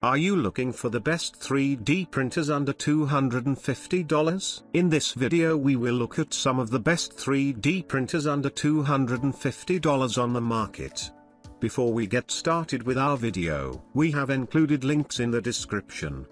Are you looking for the best 3D printers under $250? In this video we will look at some of the best 3D printers under $250 on the market. Before we get started with our video, we have included links in the description.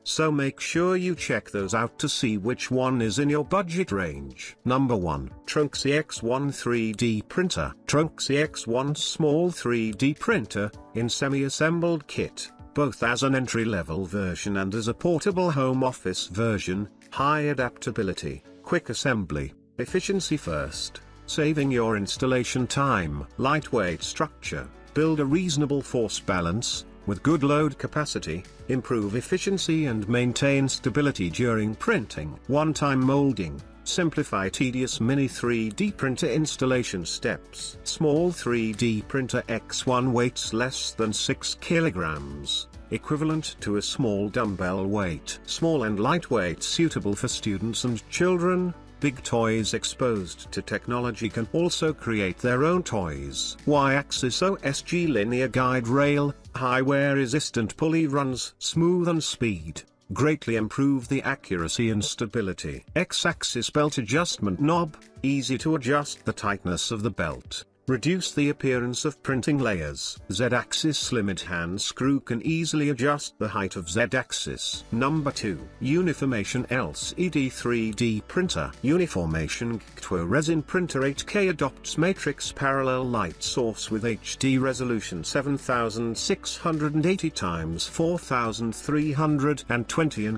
So make sure you check those out to see which one is in your budget range. Number 1. TRONXY X1 3D Printer. TRONXY X1 small 3D printer, in semi-assembled kit, both as an entry-level version and as a portable home office version. High adaptability, quick assembly, efficiency first, saving your installation time. Lightweight structure, build a reasonable force balance, with good load capacity, improve efficiency and maintain stability during printing. One-time molding, simplify tedious mini 3D printer installation steps. Small 3D printer X1 weighs less than 6 kilograms, equivalent to a small dumbbell weight. Small and lightweight, suitable for students and children. Big toys exposed to technology can also create their own toys. Y-axis OSG linear guide rail, high wear-resistant pulley runs smooth and speed, greatly improve the accuracy and stability. X-axis belt adjustment knob, easy to adjust the tightness of the belt, reduce the appearance of printing layers. Z-axis limit hand screw can easily adjust the height of Z-axis. Number 2. Uniformation LCD 3D Printer. Uniformation X1 resin printer 8K adopts matrix parallel light source with HD resolution 7680 x 4320 and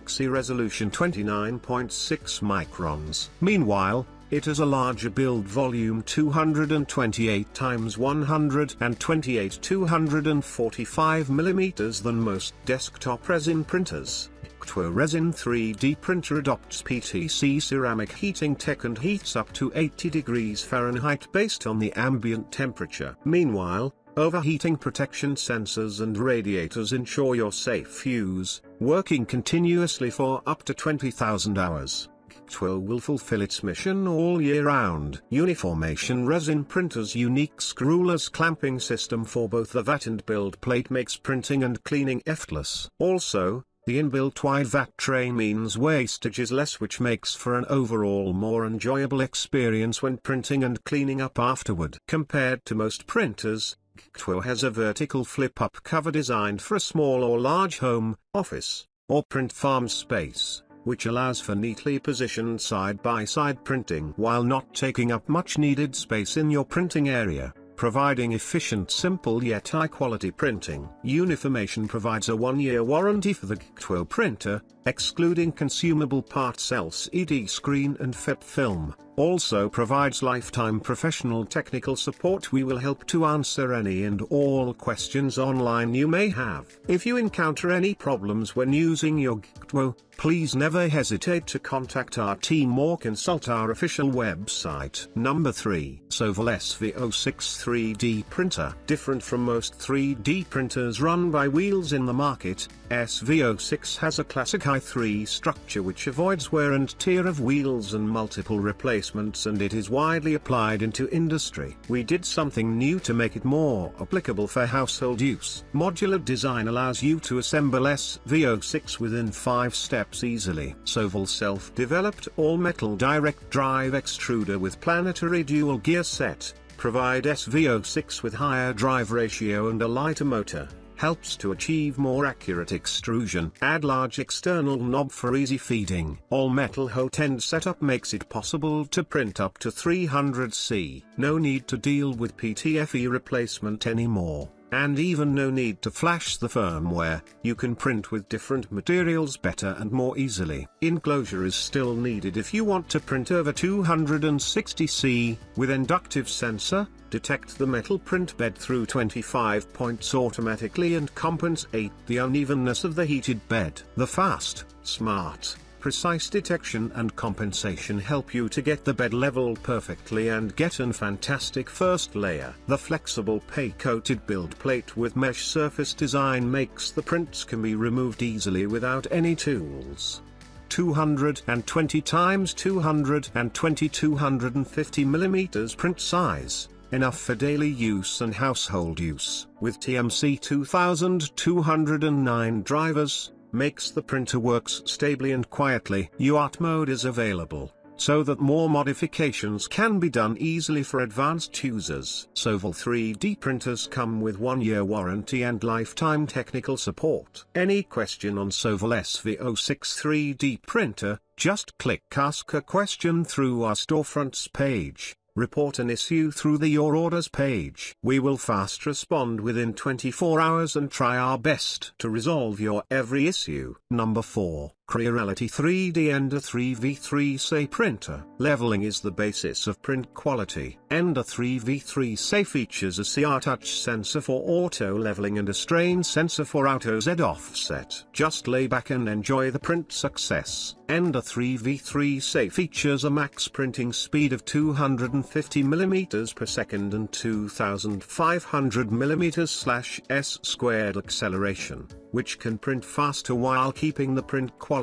XI resolution 29.6 microns. Meanwhile, it has a larger build volume 228 x 128 245 mm than most desktop resin printers. X1 resin 3D printer adopts PTC ceramic heating tech and heats up to 80 degrees Fahrenheit based on the ambient temperature. Meanwhile, overheating protection sensors and radiators ensure your safe use, working continuously for up to 20,000 hours. X1 will fulfill its mission all year round. Uniformation resin printer's unique screwless clamping system for both the vat and build plate makes printing and cleaning effortless. Also, the inbuilt wide vat tray means wastage is less, which makes for an overall more enjoyable experience when printing and cleaning up afterward. Compared to most printers, X1 has a vertical flip-up cover designed for a small or large home, office, or print farm space, which allows for neatly positioned side-by-side printing while not taking up much needed space in your printing area, providing efficient, simple yet high-quality printing. Uniformation provides a 1-year warranty for the X1 printer, excluding consumable parts LCD screen and FEP film. Also provides lifetime professional technical support. We will help to answer any and all questions online you may have. If you encounter any problems when using your X1, please never hesitate to contact our team or consult our official website. Number 3. Sovol SV6 3D Printer. Different from most 3D printers run by wheels in the market, SV6 has a classic i3 structure which avoids wear and tear of wheels and multiple replacements, and it is widely applied into industry. We did something new to make it more applicable for household use. Modular design allows you to assemble SV6 within 5 steps easily. Sovol self-developed all-metal direct drive extruder with planetary dual gear set, provide SV6 with higher drive ratio and a lighter motor. Helps to achieve more accurate extrusion. Add large external knob for easy feeding. All metal hot end setup makes it possible to print up to 300C. No need to deal with PTFE replacement anymore, and even no need to flash the firmware. You can print with different materials better and more easily. Enclosure is still needed if you want to print over 260C, with inductive sensor, detect the metal print bed through 25 points automatically and compensate the unevenness of the heated bed. The fast, smart, precise detection and compensation help you to get the bed leveled perfectly and get an fantastic first layer. The flexible pay-coated build plate with mesh surface design makes the prints can be removed easily without any tools. 220 x 220 250 mm print size, enough for daily use and household use. With TMC 2209 drivers, makes the printer works stably and quietly. UART mode is available, so that more modifications can be done easily for advanced users. Sovol 3D printers come with 1-year warranty and lifetime technical support. Any question on Sovol SV6 3D printer, just click Ask a Question through our storefronts page. Report an issue through the Your Orders page. We will fast respond within 24 hours and try our best to resolve your every issue. Number 4. Creality 3D Ender 3v3 printer. Leveling is the basis of print quality. Ender 3v3 features a CR touch sensor for auto leveling and a strain sensor for auto Z offset. Just lay back and enjoy the print success. Ender 3v3 features a max printing speed of 250 mm per second and 2500 mm/s² acceleration, which can print faster while keeping the print quality.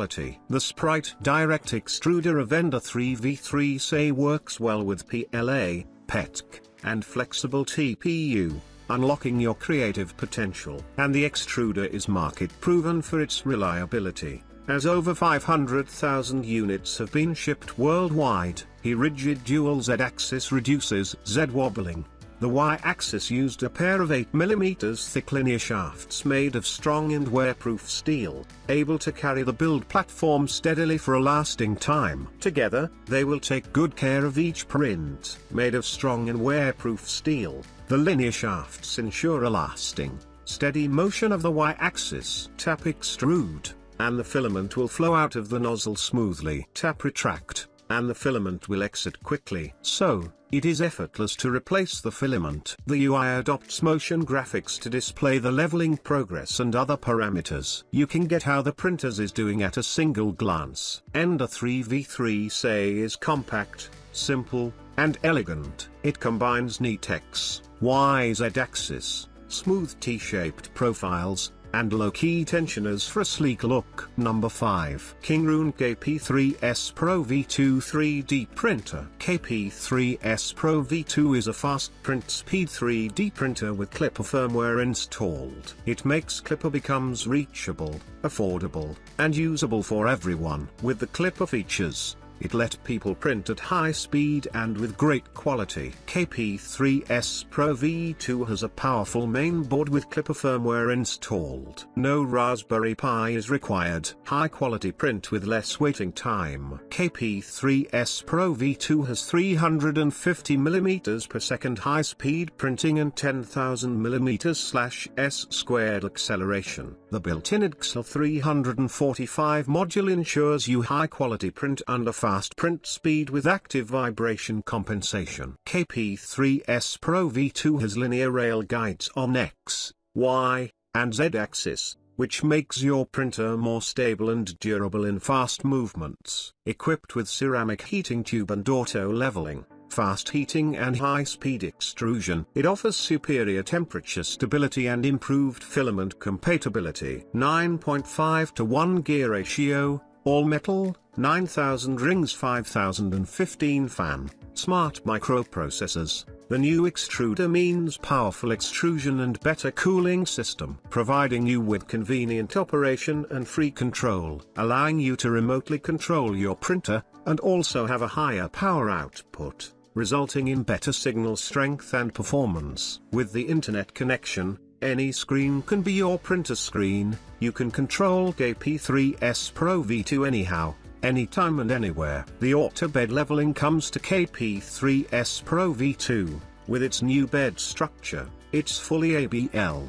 The Sprite Direct Extruder of Ender 3v3 works well with PLA, PETC, and flexible TPU, unlocking your creative potential. And the extruder is market proven for its reliability, as over 500,000 units have been shipped worldwide. Rigid dual Z-axis reduces Z wobbling. The Y-axis used a pair of 8 mm thick linear shafts made of strong and wear-proof steel, able to carry the build platform steadily for a lasting time. Together, they will take good care of each print. Made of strong and wear-proof steel, the linear shafts ensure a lasting, steady motion of the Y-axis. Tap extrude, and the filament will flow out of the nozzle smoothly. Tap retract, and the filament will exit quickly. So, it is effortless to replace the filament. The UI adopts motion graphics to display the leveling progress and other parameters. You can get how the printers is doing at a single glance. Ender 3v3 is compact, simple, and elegant. It combines neat X, Y, Z axis, smooth T-shaped profiles, and low-key tensioners for a sleek look. Number 5. Kingroon KP3S Pro V2 3D printer. KP3S Pro V2 is a fast print speed 3D printer with Clipper firmware installed. It makes Clipper becomes reachable, affordable, and usable for everyone. With the Clipper features, it let people print at high speed and with great quality. KP3S Pro V2 has a powerful main board with Clipper firmware installed. No Raspberry Pi is required. High quality print with less waiting time. KP3S Pro V2 has 350 mm per second high speed printing and 10,000 mm/s² acceleration. The built-in XL 345 module ensures you high quality print under fast print speed with active vibration compensation. KP3S Pro V2 has linear rail guides on X, Y, and Z axis, which makes your printer more stable and durable in fast movements. Equipped with ceramic heating tube and auto leveling, fast heating and high-speed extrusion, it offers superior temperature stability and improved filament compatibility. 9.5 to 1 gear ratio, all metal, 9000 rings 5015 fan, smart microprocessors. The new extruder means powerful extrusion and better cooling system, providing you with convenient operation and free control, allowing you to remotely control your printer, and also have a higher power output, resulting in better signal strength and performance. With the internet connection, any screen can be your printer screen. You can control KP3S Pro V2 anyhow, anytime and anywhere. The auto bed leveling comes to KP3S Pro V2. With its new bed structure, it's fully ABL,